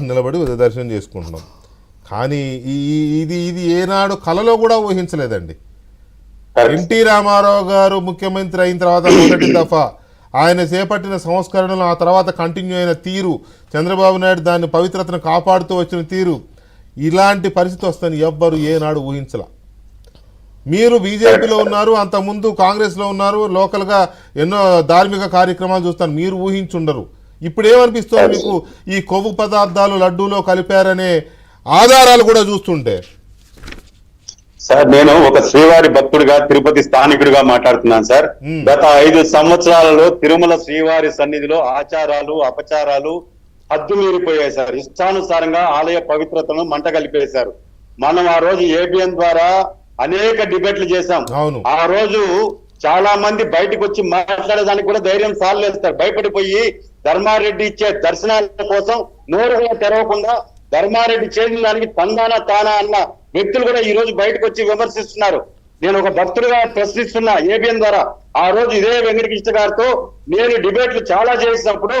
నిలబడి దర్శనం చేసుకుంటున్నాం. కానీ ఇది ఇది ఏనాడు కలలో కూడా ఊహించలేదండి. ఎన్టీ రామారావు గారు ముఖ్యమంత్రి అయిన తర్వాత మొదటి దఫా ఆయన చేపట్టిన సంస్కరణలు, ఆ తర్వాత కంటిన్యూ అయిన తీరు, చంద్రబాబు నాయుడు దాన్ని పవిత్రతను కాపాడుతూ వచ్చిన తీరు, ఇలాంటి పరిస్థితి వస్తుందని ఎవ్వరు ఏనాడు ఊహించలా. మీరు బీజేపీలో ఉన్నారు, అంతకుముందు కాంగ్రెస్లో ఉన్నారు, లోకల్గా ఎన్నో ధార్మిక కార్యక్రమాలు చూస్తాను, మీరు ఊహించుండరు. ఇప్పుడు ఏమనిపిస్తుంది మీకు ఈ కొవ్వు పదార్థాలు లడ్డూలో కలిపారనే ఆధారాలు కూడా చూస్తుంటే? సార్, నేను ఒక శ్రీవారి భక్తుడిగా, తిరుపతి స్థానికుడిగా మాట్లాడుతున్నాను సార్. గత 5 సంవత్సరాలలో తిరుమల శ్రీవారి సన్నిధిలో ఆచారాలు, అపచారాలు హద్దు మీరిపోయాయి సార్. ఇష్టానుసారంగా ఆలయ పవిత్రతను మంట కలిపేశారు. మనం ఆ రోజు ఏబిఎన్ ద్వారా అనేక డిబేట్లు చేశాం. ఆ రోజు చాలా మంది బయటకు వచ్చి మాట్లాడేదానికి కూడా ధైర్యం సాలేస్తారు. భయపడిపోయి ధర్మారెడ్డి ఇచ్చే దర్శనాల కోసం నోరుగా తెరవకుండా ధర్మారెడ్డి చేసిన దానికి తందానా తానా అన్న వ్యక్తులు కూడా ఈ రోజు బయటకు వచ్చి విమర్శిస్తున్నారు. నేను ఒక భక్తుడిగా ప్రశ్నిస్తున్నా ఏబిఎన్ ద్వారా. ఆ రోజు ఇదే వెంకటకృష్ణ గారితో నేను డిబేట్లు చాలా చేసినప్పుడు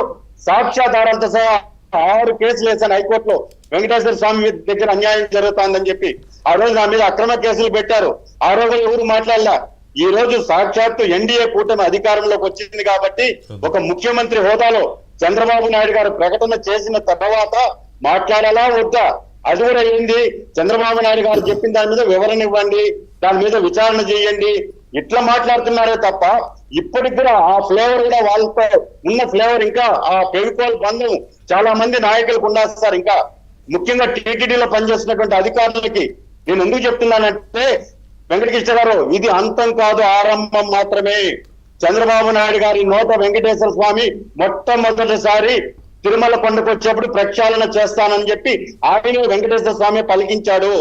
సాక్ష్యాధారాలతో సహా 6 కేసులు వేశాను హైకోర్టులో. వెంకటేశ్వర స్వామి దగ్గర అన్యాయం జరుగుతుందని చెప్పి ఆ రోజు నా మీద అక్రమ కేసులు పెట్టారు. ఆ రోజు ఎవరు మాట్లాడలా. ఈ రోజు సాక్షాత్తు ఎన్డీఏ కూటమి అధికారంలోకి వచ్చింది కాబట్టి ఒక ముఖ్యమంత్రి హోదాలో చంద్రబాబు నాయుడు గారు ప్రకటన చేసిన తర్వాత మాట్లాడాలా వద్దా, అది కూడా ఏంది, చంద్రబాబు నాయుడు గారు చెప్పిన దాని మీద వివరణ ఇవ్వండి, దాని మీద విచారణ చేయండి, ఇట్లా మాట్లాడుతున్నారే తప్ప ఇప్పటికి కూడా ఆ ఫ్లేవర్ కూడా వాళ్ళతో ఉన్న ఫ్లేవర్ ఇంకా ఆ ఫెవికాల్ బంధం చాలా మంది నాయకులకు ఉన్నారు సార్. ఇంకా ముఖ్యంగా టీటీడీలో పనిచేస్తున్నటువంటి అధికారులకి నేను ఎందుకు చెప్తున్నానంటే, వెంకటకృష్ణ గారు, ఇది అంతం కాదు, ఆరంభం మాత్రమే. చంద్రబాబు నాయుడు గారి నోట వెంకటేశ్వర స్వామి మొట్టమొదటిసారి తిరుమల కొండకు వచ్చేప్పుడు ప్రక్షాళన చేస్తానని చెప్పి ఆయన వెంకటేశ్వర స్వామి పలికించాడు.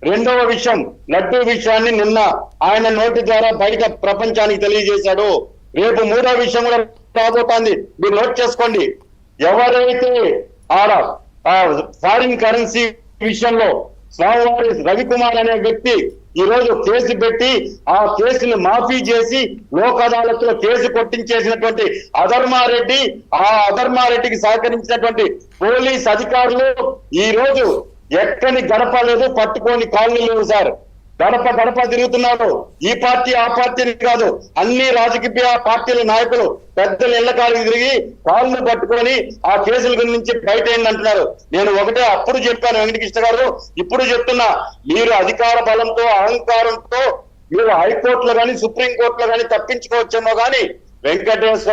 రెండవ విషయం, లడ్డూ విషయాన్ని నిన్న ఆయన నోటి ద్వారా బయట ప్రపంచానికి తెలియజేశాడు. రేపు 3వ విషయం కూడా రాబోతోంది, మీరు నోట్ చేసుకోండి. ఎవరైతే ఆడ ఫారిన్ కరెన్సీ విషయంలో స్వామివారి రవికుమార్ అనే వ్యక్తి ఈ రోజు కేసు పెట్టి ఆ కేసుని మాఫీ చేసి లోక్ అదాలత్లో కేసు కొట్టించేసినటువంటి అధర్మారెడ్డి, ఆ అధర్మారెడ్డికి సహకరించినటువంటి పోలీస్ అధికారులు ఈ రోజు ఎక్కని గడప లేదు, పట్టుకొని కాళ్ళు లేవు సార్. గడప గడప తిరుగుతున్నారు. ఈ పార్టీ ఆ పార్టీని కాదు, అన్ని రాజకీయ పార్టీల నాయకులు పెద్దలు ఇళ్ల కాళ్ళకి తిరిగి కాళ్ళు పట్టుకొని ఆ కేసుల గురించి బయట అంటున్నారు. నేను ఒకటే అప్పుడు చెప్పాను వెంకటకృష్ణ గారు, ఇప్పుడు చెప్తున్నా, మీరు అధికార బలంతో అహంకారంతో మీరు హైకోర్టులో కానీ సుప్రీంకోర్టులో కానీ తప్పించుకోవచ్చేమో కానీ వెంకటేశ్వర